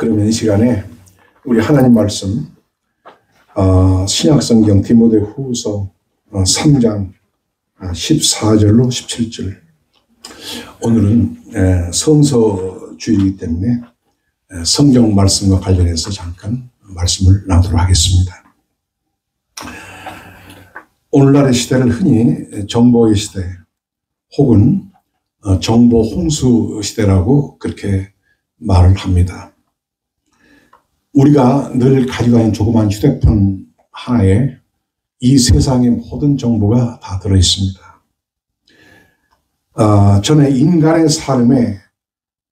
그러면 이 시간에 우리 하나님 말씀 신약성경 디모데후서 3장 14절로 17절. 오늘은 성서주의이기 때문에 성경 말씀과 관련해서 잠깐 말씀을 나누도록 하겠습니다. 오늘날의 시대를 흔히 정보의 시대 혹은 정보 홍수 시대라고 그렇게 말을 합니다. 우리가 늘 가지고 있는 조그만 휴대폰 하나에 이 세상의 모든 정보가 다 들어있습니다. 전에 인간의 삶에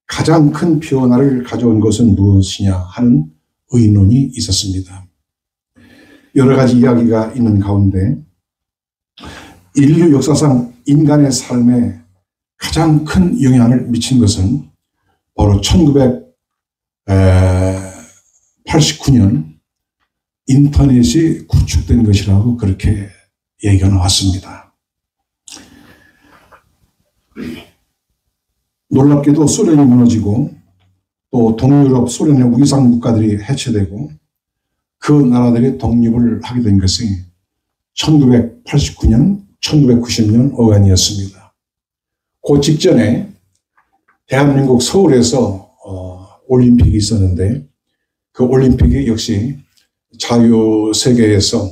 가장 큰 변화를 가져온 것은 무엇이냐 하는 의논이 있었습니다. 여러 가지 이야기가 있는 가운데 인류 역사상 인간의 삶에 가장 큰 영향을 미친 것은 바로 1989년 인터넷이 구축된 것이라고 그렇게 얘기가 나왔습니다. 놀랍게도 소련이 무너지고 또 동유럽 소련의 위상 국가들이 해체되고 그 나라들이 독립을 하게 된 것이 1989년, 1990년 어간이었습니다. 그 직전에 대한민국 서울에서 올림픽이 있었는데 그 올림픽이 역시 자유세계에서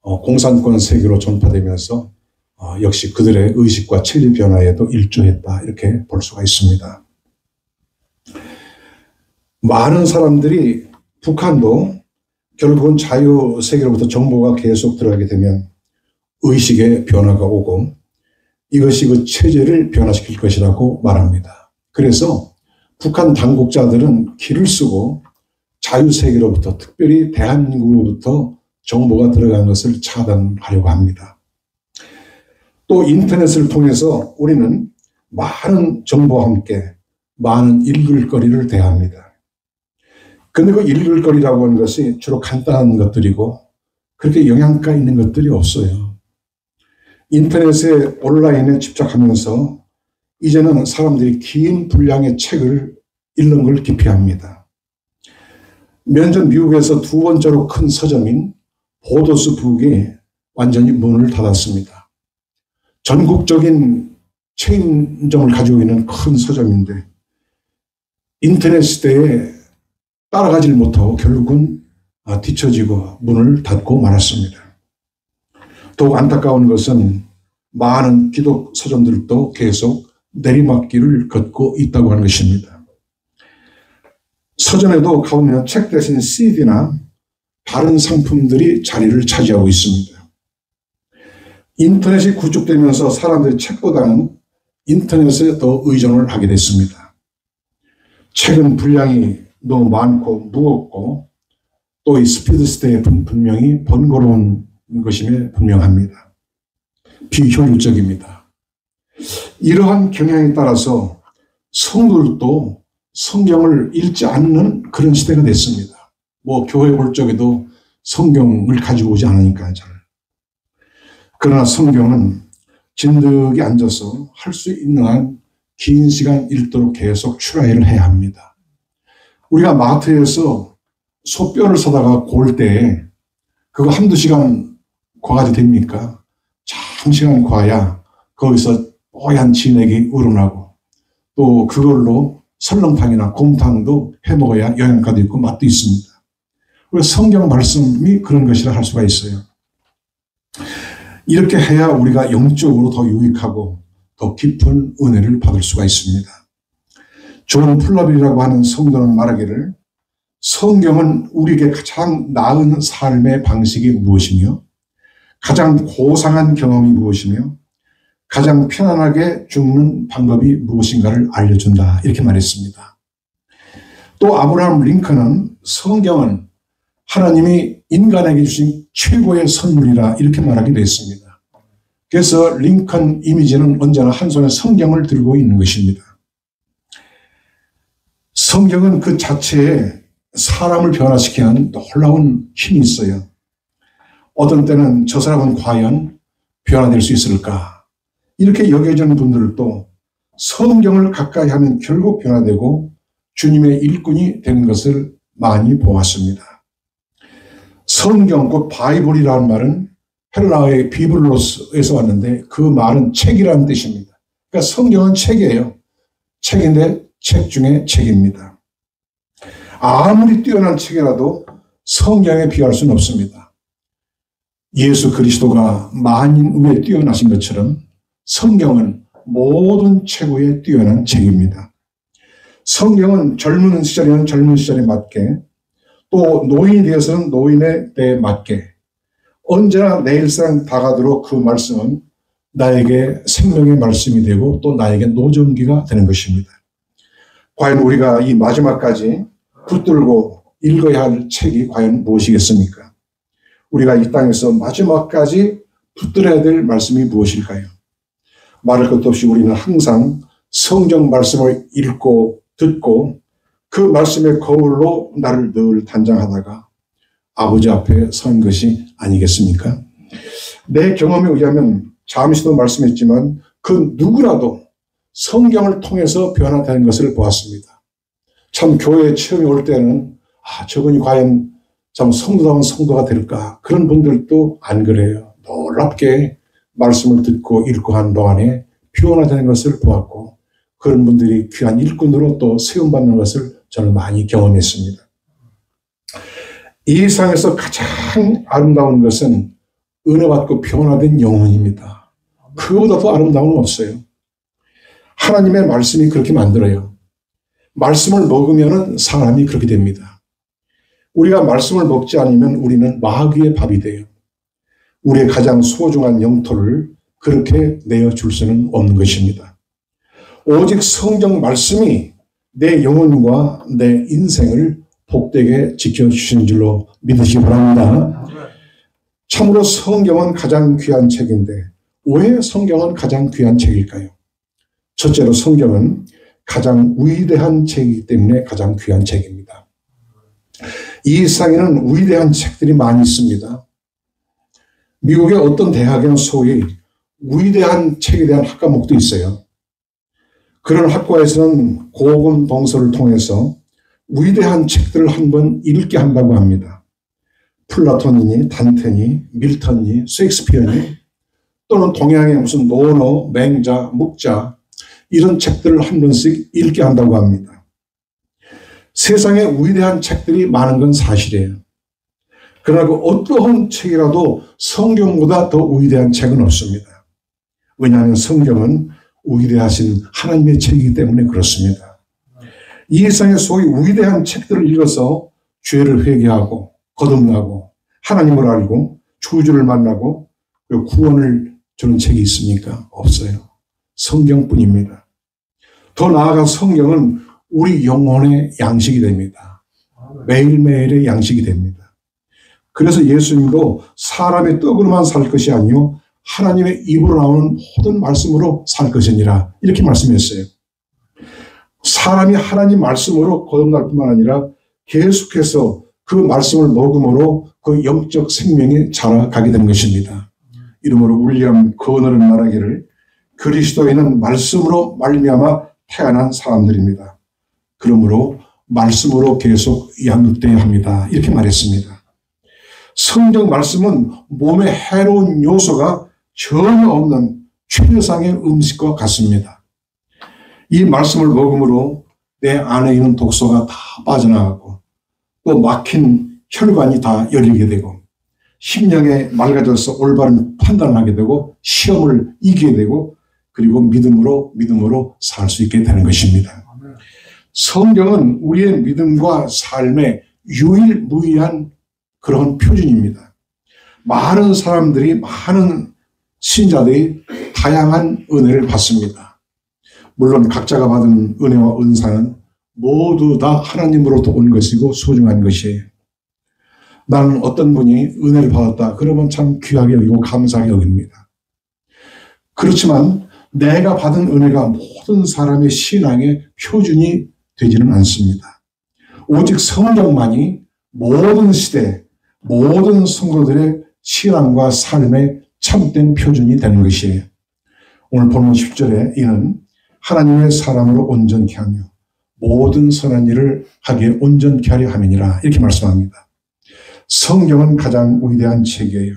공산권 세계로 전파되면서 역시 그들의 의식과 체질 변화에도 일조했다 이렇게 볼 수가 있습니다. 많은 사람들이 북한도 결국은 자유세계로부터 정보가 계속 들어가게 되면 의식의 변화가 오고 이것이 그 체제를 변화시킬 것이라고 말합니다. 그래서 북한 당국자들은 기를 쓰고 자유세계로부터 특별히 대한민국으로부터 정보가 들어간 것을 차단하려고 합니다. 또 인터넷을 통해서 우리는 많은 정보와 함께 많은 읽을 거리를 대합니다. 그런데 그 읽을 거리라고 하는 것이 주로 간단한 것들이고 그렇게 영양가 있는 것들이 없어요. 인터넷에 온라인에 집착하면서 이제는 사람들이 긴 분량의 책을 읽는 걸 기피합니다. 몇 년 전 미국에서 두 번째로 큰 서점인 보더스 북이 완전히 문을 닫았습니다. 전국적인 체인점을 가지고 있는 큰 서점인데 인터넷 시대에 따라가지 못하고 결국은 뒤처지고 문을 닫고 말았습니다. 더욱 안타까운 것은 많은 기독 서점들도 계속 내리막길을 걷고 있다고 하는 것입니다. 서점에도 가보면 책 대신 CD나 다른 상품들이 자리를 차지하고 있습니다. 인터넷이 구축되면서 사람들이 책보다는 인터넷에 더 의존을 하게 됐습니다. 책은 분량이 너무 많고 무겁고 또 이 스피드 시대에 분명히 번거로운 것임에 분명합니다. 비효율적입니다. 이러한 경향에 따라서 성도들도 성경을 읽지 않는 그런 시대가 됐습니다. 교회 올 적에도 성경을 가지고 오지 않으니까요. 그러나 성경은 진득이 앉아서 할 수 있는 한 긴 시간 읽도록 계속 출하를 해야 합니다. 우리가 마트에서 소뼈를 사다가 고을 때 그거 한두 시간 과가도 됩니까? 장시간 과야 거기서 뽀얀 진액이 우러나고 또 그걸로 설렁탕이나 곰탕도 해먹어야 영양가도 있고 맛도 있습니다. 그래서 성경 말씀이 그런 것이라 할 수가 있어요. 이렇게 해야 우리가 영적으로 더 유익하고 더 깊은 은혜를 받을 수가 있습니다. 존 플러빌이라고 하는 성도는 말하기를 성경은 우리에게 가장 나은 삶의 방식이 무엇이며 가장 고상한 경험이 무엇이며 가장 편안하게 죽는 방법이 무엇인가를 알려준다 이렇게 말했습니다. 또 아브라함 링컨은 성경은 하나님이 인간에게 주신 최고의 선물이라 이렇게 말하기도 했습니다. 그래서 링컨 이미지는 언제나 한 손에 성경을 들고 있는 것입니다. 성경은 그 자체에 사람을 변화시키는 놀라운 힘이 있어요. 어떤 때는 저 사람은 과연 변화될 수 있을까? 이렇게 여겨지는 분들도 성경을 가까이 하면 결국 변화되고 주님의 일꾼이 되는 것을 많이 보았습니다. 성경, 곧 바이블이라는 말은 헬라어의 비블로스에서 왔는데 그 말은 책이라는 뜻입니다. 그러니까 성경은 책이에요. 책인데 책 중에 책입니다. 아무리 뛰어난 책이라도 성경에 비할 수는 없습니다. 예수 그리스도가 만인 위에 뛰어나신 것처럼 성경은 모든 최고의 뛰어난 책입니다. 성경은 젊은 시절에는 젊은 시절에 맞게, 또 노인이 되어서는 노인의 때에 맞게 언제나 내 일상 다가도록 그 말씀은 나에게 생명의 말씀이 되고 또 나에게 노정기가 되는 것입니다. 과연 우리가 이 마지막까지 붙들고 읽어야 할 책이 과연 무엇이겠습니까? 우리가 이 땅에서 마지막까지 붙들어야 될 말씀이 무엇일까요? 말할 것도 없이 우리는 항상 성경 말씀을 읽고 듣고 그 말씀의 거울로 나를 늘 단장하다가 아버지 앞에 선 것이 아니겠습니까? 내 경험에 의하면 잠시도 말씀했지만 그 누구라도 성경을 통해서 변화되는 것을 보았습니다. 참 교회에 처음에 올 때는 저분이 과연 참 성도다운 성도가 될까? 그런 분들도 안 그래요. 놀랍게 말씀을 듣고 읽고 한 동안에 변화되는 것을 보았고 그런 분들이 귀한 일꾼으로 또 세움받는 것을 저는 많이 경험했습니다. 이 세상에서 가장 아름다운 것은 은혜받고 변화된 영혼입니다. 그보다 더 아름다운 건 없어요. 하나님의 말씀이 그렇게 만들어요. 말씀을 먹으면 사람이 그렇게 됩니다. 우리가 말씀을 먹지 않으면 우리는 마귀의 밥이 돼요. 우리의 가장 소중한 영토를 그렇게 내어줄 수는 없는 것입니다. 오직 성경 말씀이 내 영혼과 내 인생을 복되게 지켜주시는 줄로 믿으시기 바랍니다. 참으로 성경은 가장 귀한 책인데 왜 성경은 가장 귀한 책일까요? 첫째로 성경은 가장 위대한 책이기 때문에 가장 귀한 책입니다. 이 세상에는 위대한 책들이 많이 있습니다. 미국의 어떤 대학에는 소위 위대한 책에 대한 학과목도 있어요. 그런 학과에서는 고군동서를 통해서 위대한 책들을 한번 읽게 한다고 합니다. 플라톤이니 단테니 밀턴이 셰익스피어니 또는 동양의 무슨 노노, 맹자, 묵자 이런 책들을 한 번씩 읽게 한다고 합니다. 세상에 위대한 책들이 많은 건 사실이에요. 그러나 그 어떠한 책이라도 성경보다 더 위대한 책은 없습니다. 왜냐하면 성경은 위대하신 하나님의 책이기 때문에 그렇습니다. 이 세상에 소위 위대한 책들을 읽어서 죄를 회개하고 거듭나고 하나님을 알고 주주를 만나고 그리고 구원을 주는 책이 있습니까? 없어요. 성경뿐입니다. 더 나아가 성경은 우리 영혼의 양식이 됩니다. 매일매일의 양식이 됩니다. 그래서 예수님도 사람의 떡으로만 살 것이 아니요 하나님의 입으로 나오는 모든 말씀으로 살 것이니라 이렇게 말씀했어요. 사람이 하나님 말씀으로 거듭날 뿐만 아니라 계속해서 그 말씀을 먹음으로 그 영적 생명이 자라가게 되는 것입니다. 이러므로 윌리엄 거너는 말하기를 그리스도인은 말씀으로 말미암아 태어난 사람들입니다. 그러므로 말씀으로 계속 양육되어야 합니다. 이렇게 말했습니다. 성경 말씀은 몸에 해로운 요소가 전혀 없는 최상의 음식과 같습니다. 이 말씀을 먹음으로 내 안에 있는 독소가 다 빠져나가고 또 막힌 혈관이 다 열리게 되고 심령에 맑아져서 올바른 판단을 하게 되고 시험을 이기게 되고 그리고 믿음으로 살 수 있게 되는 것입니다. 성경은 우리의 믿음과 삶의 유일무이한 그런 표준입니다. 많은 사람들이 많은 신자들이 다양한 은혜를 받습니다. 물론 각자가 받은 은혜와 은사는 모두 다 하나님으로부터 온 것이고 소중한 것이에요. 나는 어떤 분이 은혜를 받았다. 그러면 참 귀하게 여기고 감사하게 여깁니다. 그렇지만 내가 받은 은혜가 모든 사람의 신앙의 표준이 되지는 않습니다. 오직 성경만이 모든 시대, 모든 성도들의 신앙과 삶의 참된 표준이 되는 것이에요. 오늘 본문 10절에 이는 하나님의 사람으로 온전케 하며 모든 선한 일을 하기에 온전케 하려 함이니라 이렇게 말씀합니다. 성경은 가장 위대한 책이에요.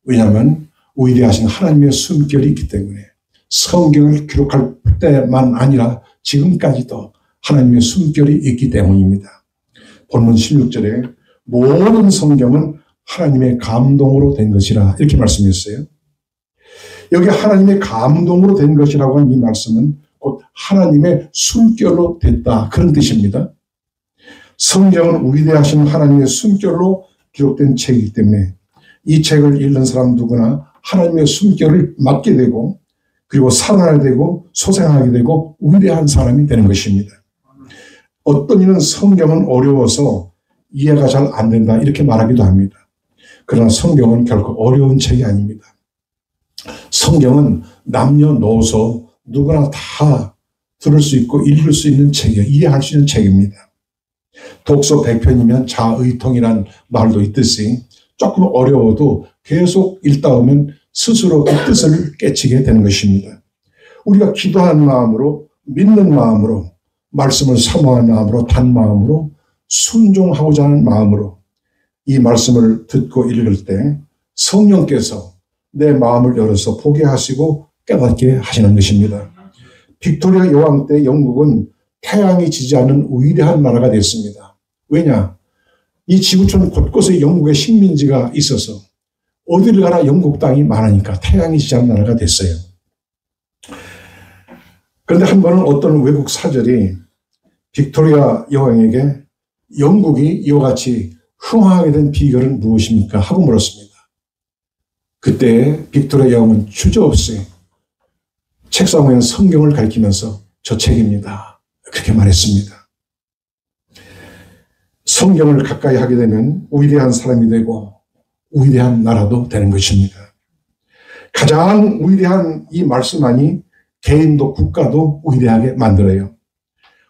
왜냐하면 위대하신 하나님의 숨결이 있기 때문에 성경을 기록할 때만 아니라 지금까지도 하나님의 숨결이 있기 때문입니다. 본문 16절에 모든 성경은 하나님의 감동으로 된 것이라 이렇게 말씀했어요. 여기 하나님의 감동으로 된 것이라고 하는 이 말씀은 곧 하나님의 숨결로 됐다 그런 뜻입니다. 성경은 위대하신 하나님의 숨결로 기록된 책이기 때문에 이 책을 읽는 사람 누구나 하나님의 숨결을 맡게 되고 그리고 살아나게 되고 소생하게 되고 위대한 사람이 되는 것입니다. 어떤 이는 성경은 어려워서 이해가 잘 안 된다 이렇게 말하기도 합니다. 그러나 성경은 결코 어려운 책이 아닙니다. 성경은 남녀노소 누구나 다 들을 수 있고 읽을 수 있는 책이에요. 이해할 수 있는 책입니다. 독서 100편이면 자의통이란 말도 있듯이 조금 어려워도 계속 읽다 보면 스스로 그 뜻을 깨치게 되는 것입니다. 우리가 기도하는 마음으로 믿는 마음으로 말씀을 사모하는 마음으로 단 마음으로 순종하고자 하는 마음으로 이 말씀을 듣고 읽을 때 성령께서 내 마음을 열어서 보게 하시고 깨닫게 하시는 것입니다. 빅토리아 여왕 때 영국은 태양이 지지 않는 위대한 나라가 됐습니다. 왜냐? 이 지구촌 곳곳에 영국의 식민지가 있어서 어디를 가나 영국 땅이 많으니까 태양이 지지 않는 나라가 됐어요. 그런데 한 번은 어떤 외국 사절이 빅토리아 여왕에게 영국이 이와 같이 흥황하게 된 비결은 무엇입니까? 하고 물었습니다. 그때 빅토리아 여왕은 주저없이 책상 위에 성경을 가리키면서 저 책입니다. 그렇게 말했습니다. 성경을 가까이 하게 되면 위대한 사람이 되고 위대한 나라도 되는 것입니다. 가장 위대한 이 말씀만이 개인도 국가도 위대하게 만들어요.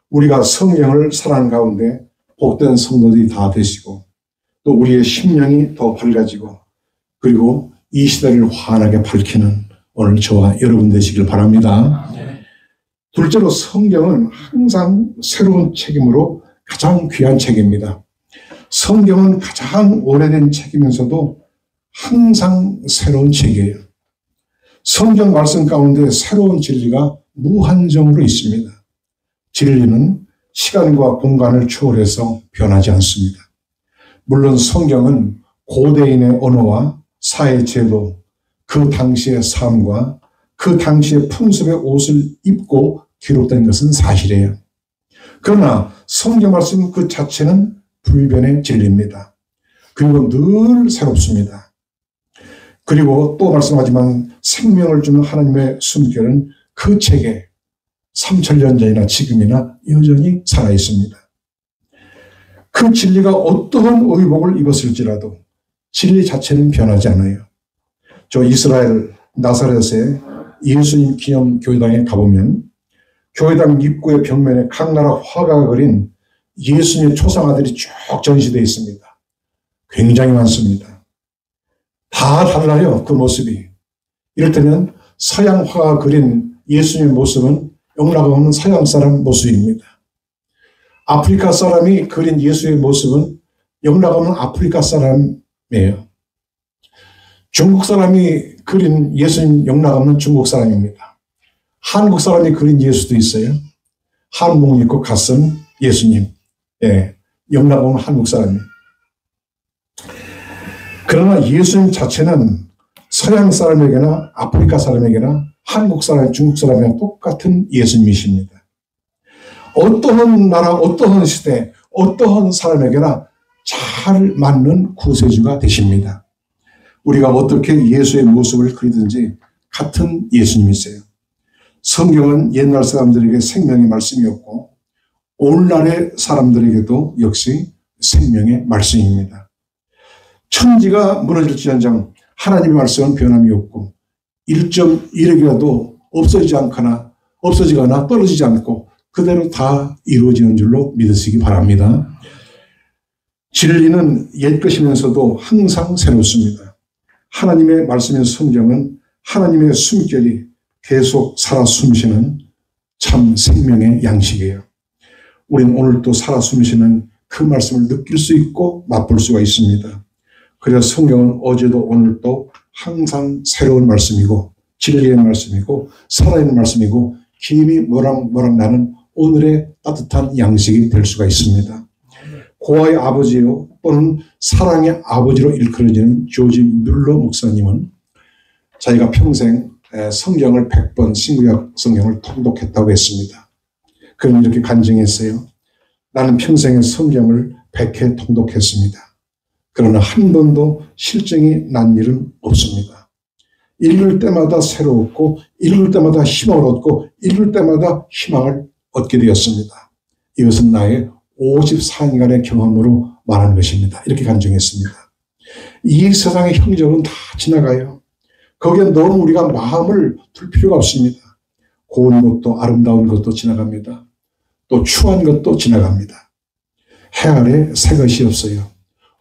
우리가 성경을 사랑하는 가운데 복된 성도들이 다 되시고 또 우리의 심령이 더 밝아지고 그리고 이 시대를 환하게 밝히는 오늘 저와 여러분 되시길 바랍니다. 둘째로 성경은 항상 새로운 책임으로 가장 귀한 책입니다. 성경은 가장 오래된 책이면서도 항상 새로운 책이에요. 성경 말씀 가운데 새로운 진리가 무한정으로 있습니다. 진리는 시간과 공간을 초월해서 변하지 않습니다. 물론 성경은 고대인의 언어와 사회 제도, 그 당시의 삶과 그 당시의 풍습의 옷을 입고 기록된 것은 사실이에요. 그러나 성경 말씀 그 자체는 불변의 진리입니다. 그리고 늘 새롭습니다. 그리고 또 말씀하지만 생명을 주는 하나님의 숨결은 그 책에 3000년 전이나 지금이나 여전히 살아있습니다. 그 진리가 어떠한 의복을 입었을지라도 진리 자체는 변하지 않아요. 저 이스라엘 나사렛의 예수님 기념 교회당에 가보면 교회당 입구의 벽면에 각 나라 화가가 그린 예수님의 초상화들이 쭉 전시되어 있습니다. 굉장히 많습니다. 다 달라요. 그 모습이. 이를테면 서양 화가가 그린 예수님의 모습은 영락 없는 서양 사람 모습입니다. 아프리카 사람이 그린 예수의 모습은 영락 없는 아프리카 사람이에요. 중국 사람이 그린 예수님 영락 없는 중국 사람입니다. 한국 사람이 그린 예수도 있어요. 한복 입고 갓선 예수님. 예, 영락 없는 한국 사람이에요. 그러나 예수님 자체는 서양 사람에게나 아프리카 사람에게나 한국 사람, 중국 사람이랑 똑같은 예수님이십니다. 어떠한 나라, 어떠한 시대, 어떠한 사람에게나 잘 맞는 구세주가 되십니다. 우리가 어떻게 예수의 모습을 그리든지 같은 예수님이세요. 성경은 옛날 사람들에게 생명의 말씀이었고 오늘날의 사람들에게도 역시 생명의 말씀입니다. 천지가 무너질지언정 하나님의 말씀은 변함이 없고 1.1핵이라도 없어지거나 떨어지지 않고 그대로 다 이루어지는 줄로 믿으시기 바랍니다. 진리는 옛것이면서도 항상 새롭습니다. 하나님의 말씀인 성경은 하나님의 숨결이 계속 살아 숨쉬는 참 생명의 양식이에요. 우리는 오늘도 살아 숨쉬는 그 말씀을 느낄 수 있고 맛볼 수가 있습니다. 그래서 성경은 어제도 오늘도 항상 새로운 말씀이고 진리의 말씀이고 살아있는 말씀이고 힘이 모락모락 나는 오늘의 따뜻한 양식이 될 수가 있습니다. 고아의 아버지요 또는 사랑의 아버지로 일컬어지는 조지 뮬러 목사님은 자기가 평생 성경을 100번 신구약 성경을 통독했다고 했습니다. 그는 이렇게 간증했어요. 나는 평생에 성경을 100회 통독했습니다. 그러나 한 번도 실증이 난 일은 없습니다. 읽을 때마다 새로웠고 읽을 때마다 희망을 얻고 읽을 때마다 희망을 얻게 되었습니다. 이것은 나의 54년간의 경험으로 말하는 것입니다. 이렇게 간증했습니다. 이 세상의 형적은 다 지나가요. 거기에 너무 우리가 마음을 둘 필요가 없습니다. 고운 것도 아름다운 것도 지나갑니다. 또 추한 것도 지나갑니다. 해 아래 새 것이 없어요.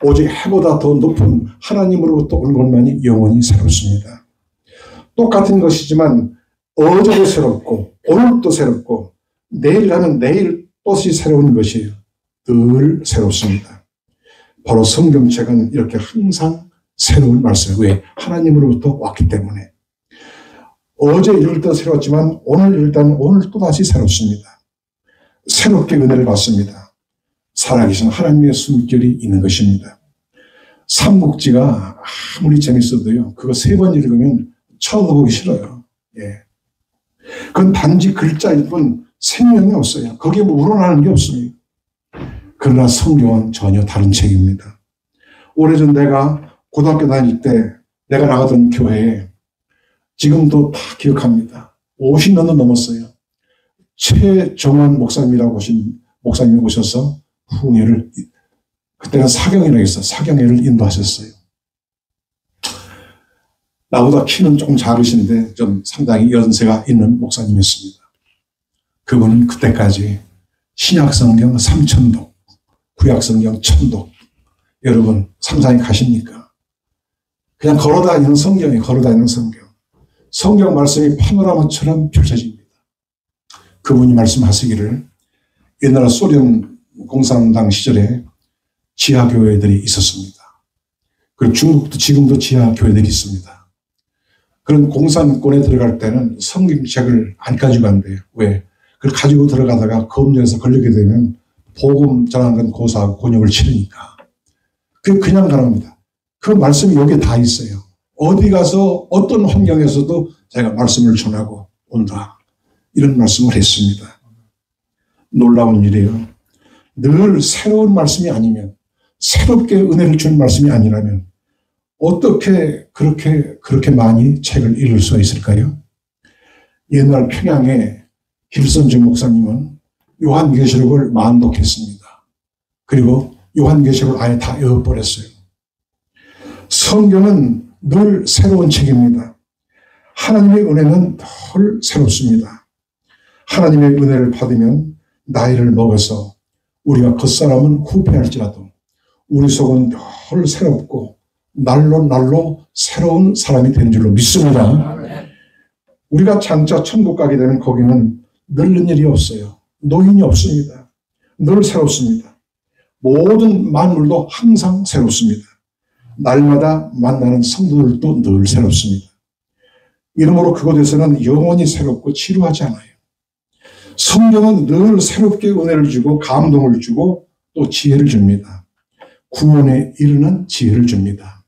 오직 해보다 더 높은 하나님으로부터 온 것만이 영원히 새롭습니다. 똑같은 것이지만 어제도 새롭고 오늘도 새롭고 내일 가면 내일 또다시 새로운 것이에요. 늘 새롭습니다. 바로 성경책은 이렇게 항상 새로운 말씀이에요. 왜? 하나님으로부터 왔기 때문에. 어제 읽을 때 새로웠지만 오늘 읽을 때는 오늘 또다시 새롭습니다. 새롭게 은혜를 받습니다. 살아계신 하나님의 숨결이 있는 것입니다. 삼국지가 아무리 재밌어도요, 그거 3번 읽으면 쳐다보기 싫어요. 예. 그건 단지 글자일 뿐 생명이 없어요. 거기에 뭐 우러나는 게 없습니다. 그러나 성경은 전혀 다른 책입니다. 오래전 내가 고등학교 다닐 때 내가 나가던 교회에 지금도 다 기억합니다. 50년도 넘었어요. 최정원 목사님이라고 하신 목사님이 오셔서 후회를, 그때가 사경이라고 했어요. 사경회를 인도하셨어요. 나보다 키는 조금 작으신데 좀 상당히 연세가 있는 목사님이었습니다. 그분은 그때까지 신약성경 3,000독, 구약성경 1,000독, 여러분 상상이 가십니까? 그냥 걸어다니는 성경이 걸어다니는 성경. 성경 말씀이 파노라마처럼 펼쳐집니다. 그분이 말씀하시기를 옛날 소련 공산당 시절에 지하교회들이 있었습니다. 그리고 중국도 지금도 지하교회들이 있습니다. 그런 공산권에 들어갈 때는 성경책을 안 가지고 간대요. 왜? 그걸 가지고 들어가다가 검열에서 걸리게 되면 복음 전하는 고사하고 곤욕을 치르니까. 그냥 가랍니다. 그 말씀이 여기에 다 있어요. 어디 가서 어떤 환경에서도 제가 말씀을 전하고 온다. 이런 말씀을 했습니다. 놀라운 일이에요. 늘 새로운 말씀이 아니면, 새롭게 은혜를 주는 말씀이 아니라면 어떻게 그렇게 많이 책을 읽을 수가 있을까요? 옛날 평양에 길선주 목사님은 요한계시록을 만독했습니다. 그리고 요한계시록을 아예 다 외워버렸어요. 성경은 늘 새로운 책입니다. 하나님의 은혜는 늘 새롭습니다. 하나님의 은혜를 받으면 나이를 먹어서 우리가 겉사람은 후패할지라도 우리 속은 늘 새롭고 날로 새로운 사람이 되는 줄로 믿습니다. 우리가 장차 천국 가게 되면 거기는 늙는 일이 없어요. 노인이 없습니다. 늘 새롭습니다. 모든 만물도 항상 새롭습니다. 날마다 만나는 성도들도 늘 새롭습니다. 이러므로 그곳에서는 영원히 새롭고 지루하지 않아요. 성경은 늘 새롭게 은혜를 주고 감동을 주고 또 지혜를 줍니다. 구원에 이르는 지혜를 줍니다.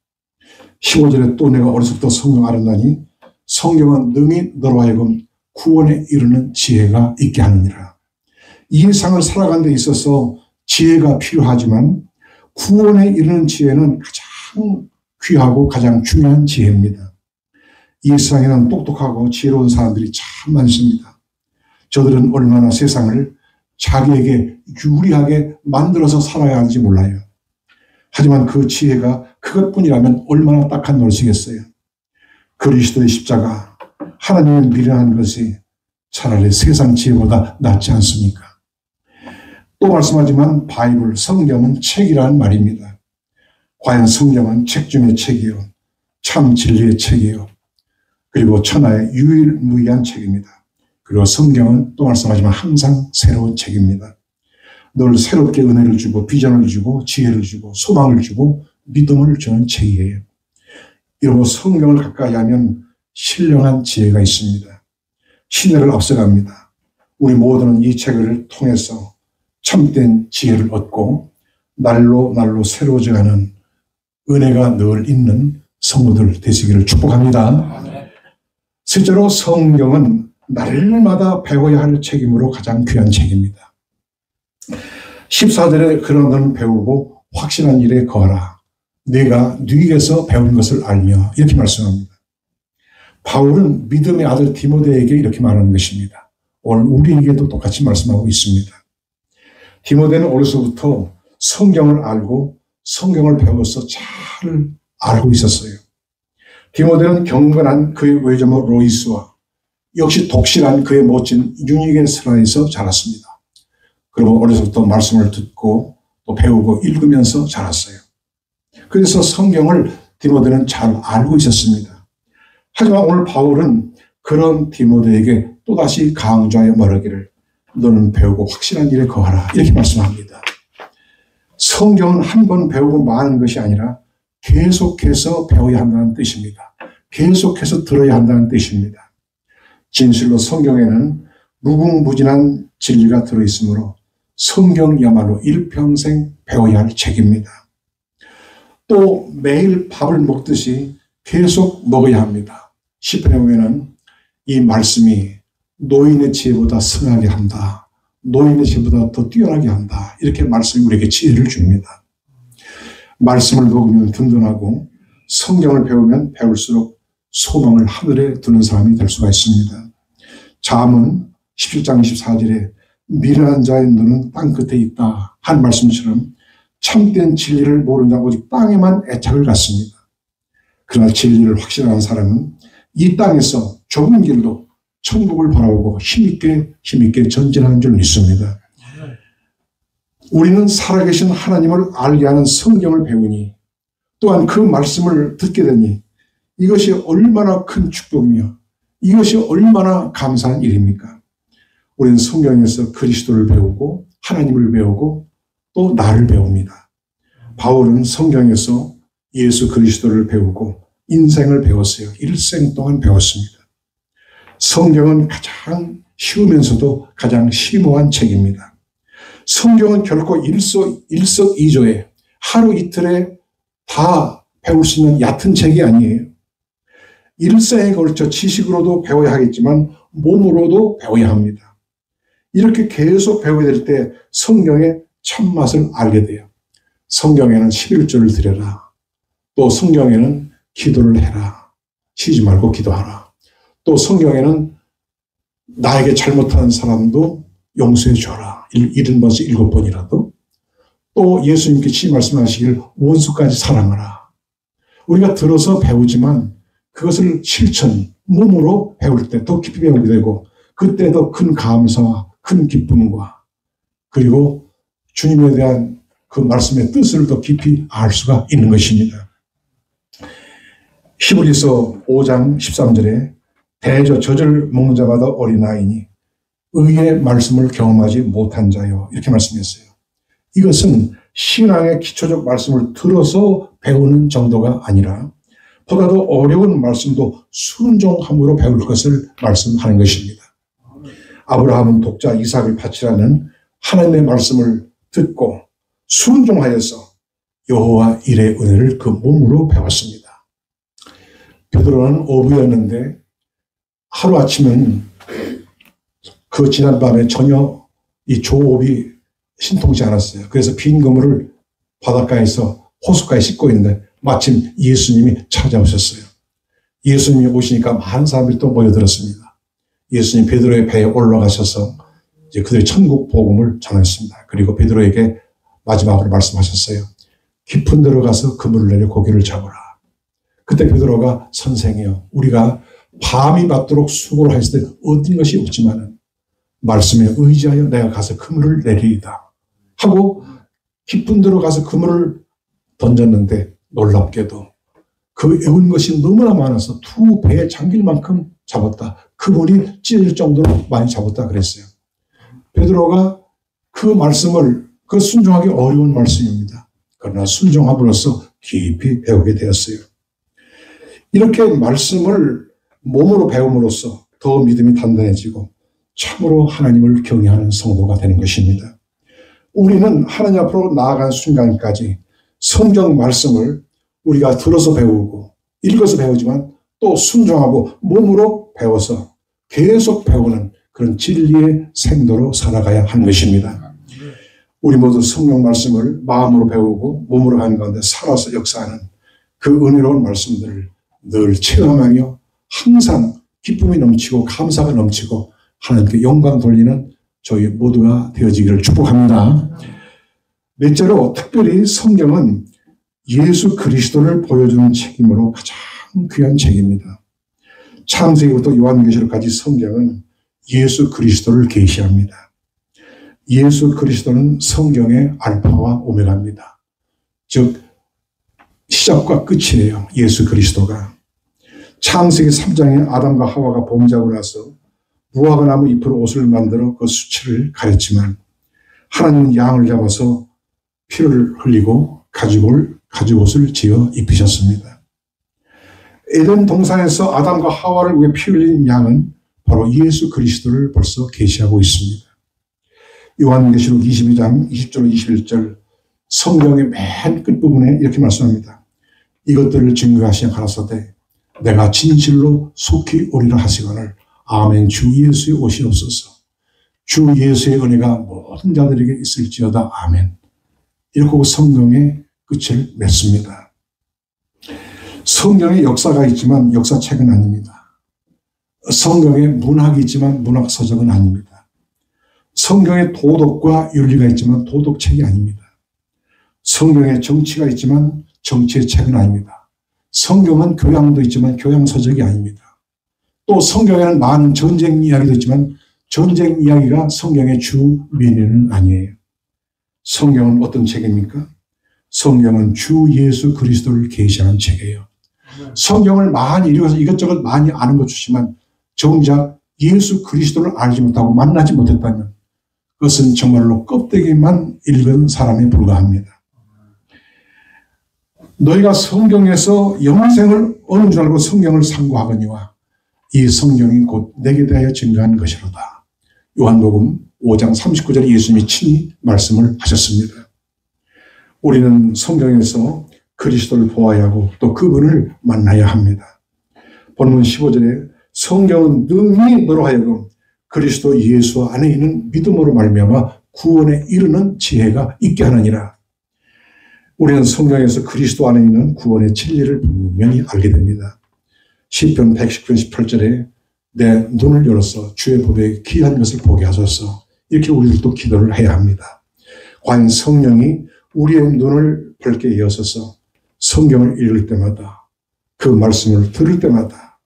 15절에 또 내가 어려서부터 성경 알았나니 성경은 능히 너로 하여금 구원에 이르는 지혜가 있게 하느니라. 이 세상을 살아가는 데 있어서 지혜가 필요하지만 구원에 이르는 지혜는 가장 귀하고 가장 중요한 지혜입니다. 이 세상에는 똑똑하고 지혜로운 사람들이 참 많습니다. 저들은 얼마나 세상을 자기에게 유리하게 만들어서 살아야 하는지 몰라요. 하지만 그 지혜가 그것뿐이라면 얼마나 딱한 노릇이겠어요. 그리스도의 십자가, 하나님의 미련한 것이 차라리 세상 지혜보다 낫지 않습니까? 또 말씀하지만 바이블, 성경은 책이라는 말입니다. 과연 성경은 책 중의 책이요, 참 진리의 책이요, 그리고 천하의 유일무이한 책입니다. 그리고 성경은 또 말씀하지만 항상 새로운 책입니다. 늘 새롭게 은혜를 주고 비전을 주고 지혜를 주고 소망을 주고 믿음을 주는 책이에요. 이러고 성경을 가까이 하면 신령한 지혜가 있습니다. 시대를 앞서갑니다. 우리 모두는 이 책을 통해서 참된 지혜를 얻고 날로 날로 새로워져가는 은혜가 늘 있는 성도들 되시기를 축복합니다. 실제로 성경은 날마다 배워야 할 책임으로 가장 귀한 책입니다. 14절에 그러나 너는 배우고 확신한 일에 거하라. 네가 네게서 배운 것을 알며 이렇게 말씀합니다. 바울은 믿음의 아들 디모데에게 이렇게 말하는 것입니다. 오늘 우리에게도 똑같이 말씀하고 있습니다. 디모데는 어려서부터 성경을 알고 성경을 배워서 잘 알고 있었어요. 디모데는 경건한 그의 외조모 로이스와 역시 독실한 그의 멋진 유니게스라에서 자랐습니다. 그리고 어려서부터 말씀을 듣고 또 배우고 읽으면서 자랐어요. 그래서 성경을 디모데는 잘 알고 있었습니다. 하지만 오늘 바울은 그런 디모데에게 또다시 강조하여 말하기를 너는 배우고 확실한 일에 거하라 이렇게 말씀합니다. 성경은 한 번 배우고 마는 것이 아니라 계속해서 배워야 한다는 뜻입니다. 계속해서 들어야 한다는 뜻입니다. 진실로 성경에는 무궁무진한 진리가 들어있으므로 성경이야말로 일평생 배워야 할 책입니다. 또 매일 밥을 먹듯이 계속 먹어야 합니다. 시편에 보면은 이 말씀이 노인의 지혜보다 승하게 한다. 노인의 지혜보다 더 뛰어나게 한다. 이렇게 말씀이 우리에게 지혜를 줍니다. 말씀을 먹으면 든든하고 성경을 배우면 배울수록 소망을 하늘에 두는 사람이 될 수가 있습니다. 잠언 17장 24절에 미련한 자의 눈은 땅 끝에 있다 한 말씀처럼 참된 진리를 모르는 자 오직 땅에만 애착을 갖습니다. 그러나 진리를 확신하는 사람은 이 땅에서 좁은 길로 천국을 바라보고 힘있게 전진하는 줄 믿습니다. 우리는 살아계신 하나님을 알게 하는 성경을 배우니 또한 그 말씀을 듣게 되니 이것이 얼마나 큰 축복이며 이것이 얼마나 감사한 일입니까? 우리는 성경에서 그리스도를 배우고 하나님을 배우고 또 나를 배웁니다. 바울은 성경에서 예수 그리스도를 배우고 인생을 배웠어요. 일생 동안 배웠습니다. 성경은 가장 쉬우면서도 가장 심오한 책입니다. 성경은 결코 일석이조에 하루 이틀에 다 배울 수 있는 얕은 책이 아니에요. 일생에 걸쳐 지식으로도 배워야 하겠지만 몸으로도 배워야 합니다. 이렇게 계속 배워야 될 때 성경의 참맛을 알게 돼요. 성경에는 11조를 드려라. 또 성경에는 기도를 해라. 쉬지 말고 기도하라. 또 성경에는 나에게 잘못하는 사람도 용서해 줘라. 70번씩 7번이라도. 또 예수님께서 말씀하시길 원수까지 사랑하라. 우리가 들어서 배우지만 그것을 실천, 몸으로 배울 때 더 깊이 배우게 되고 그때 더 큰 감사와 큰 기쁨과 그리고 주님에 대한 그 말씀의 뜻을 더 깊이 알 수가 있는 것입니다. 히브리서 5장 13절에 대저 젖을 먹는 자마다 어린아이니 의의 말씀을 경험하지 못한 자요 이렇게 말씀했어요. 이것은 신앙의 기초적 말씀을 들어서 배우는 정도가 아니라 보다도 어려운 말씀도 순종함으로 배울 것을 말씀하는 것입니다. 아브라함은 독자 이삭을 바치라는 하나님의 말씀을 듣고 순종하여서 여호와 일의 은혜를 그 몸으로 배웠습니다. 베드로는 어부였는데 하루아침은 그 지난밤에 전혀 이 조업이 신통치 않았어요. 그래서 빈 그물을 바닷가에서 호숫가에 씻고 있는데 마침 예수님이 찾아오셨어요. 예수님이 오시니까 많은 사람들이 또 모여들었습니다. 예수님 베드로의 배에 올라가셔서 이제 그들의 천국 복음을 전했습니다. 그리고 베드로에게 마지막으로 말씀하셨어요. 깊은 데로 가서 그물을 내려 고기를 잡으라. 그때 베드로가 선생이여 우리가 밤이 맞도록 수고를 하였을 때 얻은 것이 없지만 말씀에 의지하여 내가 가서 그물을 내리이다 하고 깊은 데로 가서 그물을 던졌는데 놀랍게도 그 애운 것이 너무나 많아서 두 배에 잠길 만큼 잡았다. 그물이 찢어질 정도로 많이 잡았다 그랬어요. 베드로가 그 말씀을 그 순종하기 어려운 말씀입니다. 그러나 순종함으로써 깊이 배우게 되었어요. 이렇게 말씀을 몸으로 배움으로써 더 믿음이 단단해지고 참으로 하나님을 경외하는 성도가 되는 것입니다. 우리는 하나님 앞으로 나아간 순간까지 성경 말씀을 우리가 들어서 배우고 읽어서 배우지만 또 순종하고 몸으로 배워서 계속 배우는 그런 진리의 생도로 살아가야 하는 것입니다. 우리 모두 성경 말씀을 마음으로 배우고 몸으로 하는 가운데 살아서 역사하는 그 은혜로운 말씀들을 늘 체험하며 항상 기쁨이 넘치고 감사가 넘치고 하나님께 영광 돌리는 저희 모두가 되어지기를 축복합니다. 넷째로 특별히 성경은 예수 그리스도를 보여주는 책임으로 가장 귀한 책입니다. 창세기부터 요한계시록까지 성경은 예수 그리스도를 계시합니다. 예수 그리스도는 성경의 알파와 오메가입니다. 즉 시작과 끝이에요. 예수 그리스도가. 창세기 3장에 아담과 하와가 범죄하고 나서 무화과 나무 잎으로 옷을 만들어 그 수치를 가렸지만 하나님은 양을 잡아서 피를 흘리고 가죽옷을 지어 입히셨습니다. 에덴 동산에서 아담과 하와를 위해 피 흘린 양은 바로 예수 그리스도를 벌써 계시하고 있습니다. 요한계시록 22장 20절 21절 성경의 맨 끝부분에 이렇게 말씀합니다. 이것들을 증거하시냐 가라사대 내가 진실로 속히 오리라 하시거늘 아멘. 주 예수의 옷이 없어서 주 예수의 은혜가 모든 자들에게 있을지어다. 아멘. 이렇게 성경의 끝을 맺습니다. 성경에 역사가 있지만 역사책은 아닙니다. 성경에 문학이 있지만 문학서적은 아닙니다. 성경에 도덕과 윤리가 있지만 도덕책이 아닙니다. 성경에 정치가 있지만 정치의 책은 아닙니다. 성경은 교양도 있지만 교양서적이 아닙니다. 또 성경에는 많은 전쟁 이야기도 있지만 전쟁 이야기가 성경의 주 메뉴는 아니에요. 성경은 어떤 책입니까? 성경은 주 예수 그리스도를 계시하는 책이에요. 성경을 많이 읽어서 이것저것 많이 아는 것 좋지만 정작 예수 그리스도를 알지 못하고 만나지 못했다면 그것은 정말로 껍데기만 읽은 사람에 불과합니다. 너희가 성경에서 영생을 얻는 줄 알고 성경을 상고하거니와 이 성경이 곧 내게 대하여 증거한 것이로다. 요한복음 5장 39절에 예수님이 친히 말씀을 하셨습니다. 우리는 성경에서 그리스도를 보아야 하고 또 그분을 만나야 합니다. 본문 15절에 성경은 능히 너로 하여금 그리스도 예수 안에 있는 믿음으로 말미암아 구원에 이르는 지혜가 있게 하느니라. 우리는 성경에서 그리스도 안에 있는 구원의 진리를 분명히 알게 됩니다. 시편 119편 18절에 내 눈을 열어서 주의 법에 귀한 것을 보게 하소서. 이렇게 우리들도 기도를 해야 합니다. 과연 성령이 우리의 눈을 밝게 여셔서 성경을 읽을 때마다 그 말씀을 들을 때마다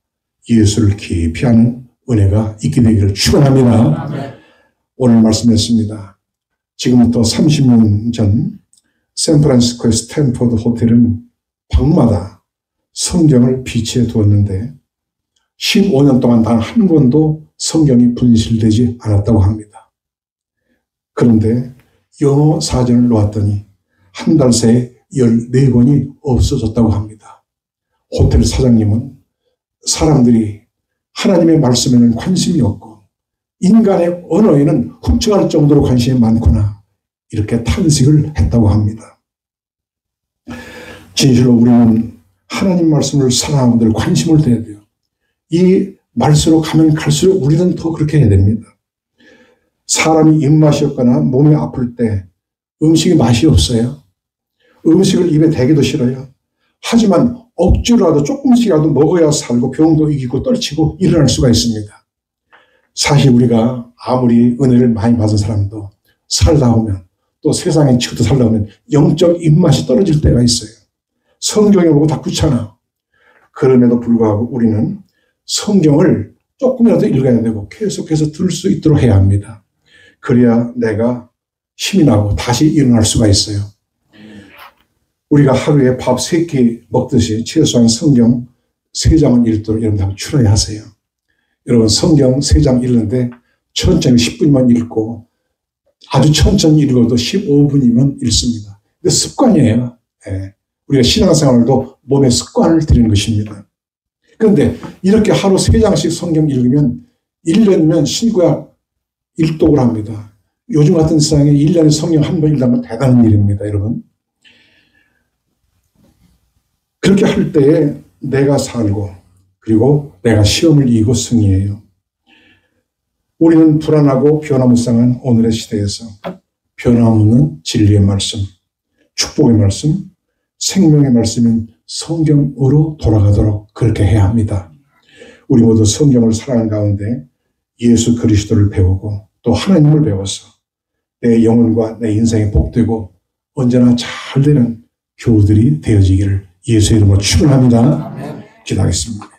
예수를 깊이 아는 은혜가 있게 되기를 축원합니다. 오늘 말씀했습니다. 지금부터 30년 전 샌프란시스코의 스탠포드 호텔은 방마다 성경을 비치해 두었는데 15년 동안 단 한 권도 성경이 분실되지 않았다고 합니다. 그런데 영어 사전을 놓았더니 한 달 새에 14권이 없어졌다고 합니다. 호텔 사장님은 사람들이 하나님의 말씀에는 관심이 없고 인간의 언어에는 훔쳐갈 정도로 관심이 많구나 이렇게 탄식을 했다고 합니다. 진실로 우리는 하나님 말씀을 사랑하는 분들 관심을 둬야 돼요. 이 말씀으로 가면 갈수록 우리는 더 그렇게 해야 됩니다. 사람이 입맛이 없거나 몸이 아플 때 음식이 맛이 없어요. 음식을 입에 대기도 싫어요. 하지만 억지로라도 조금씩이라도 먹어야 살고 병도 이기고 떨치고 일어날 수가 있습니다. 사실 우리가 아무리 은혜를 많이 받은 사람도 살다 보면 또 세상에 치고도 살다 보면 영적 입맛이 떨어질 때가 있어요. 성경에 보고 다 귀찮아. 그럼에도 불구하고 우리는 성경을 조금이라도 읽어야 되고 계속해서 들을 수 있도록 해야 합니다. 그래야 내가 힘이 나고 다시 일어날 수가 있어요. 우리가 하루에 밥 3끼 먹듯이 최소한 성경 3장은 읽도록 여러분 한번 추려하세요. 여러분 성경 3장 읽는데 천천히 10분만 읽고 아주 천천히 읽어도 15분이면 읽습니다. 근데 습관이에요. 예. 우리가 신앙생활도 몸에 습관을 들이는 것입니다. 그런데 이렇게 하루 3장씩 성경 읽으면 1년이면 신구약 일독을 합니다. 요즘 같은 세상에 1년에 성경 한 번 읽는 건 대단한 일입니다, 여러분. 그렇게 할 때에 내가 살고 그리고 내가 시험을 이기고 승리해요. 우리는 불안하고 변화무쌍한 오늘의 시대에서 변함없는 진리의 말씀, 축복의 말씀, 생명의 말씀인 성경으로 돌아가도록 그렇게 해야 합니다. 우리 모두 성경을 사랑하는 가운데 예수 그리스도를 배우고 또 하나님을 배워서 내 영혼과 내 인생이 복되고 언제나 잘 되는 교우들이 되어지기를 예수의 이름으로 축원합니다. 기도하겠습니다.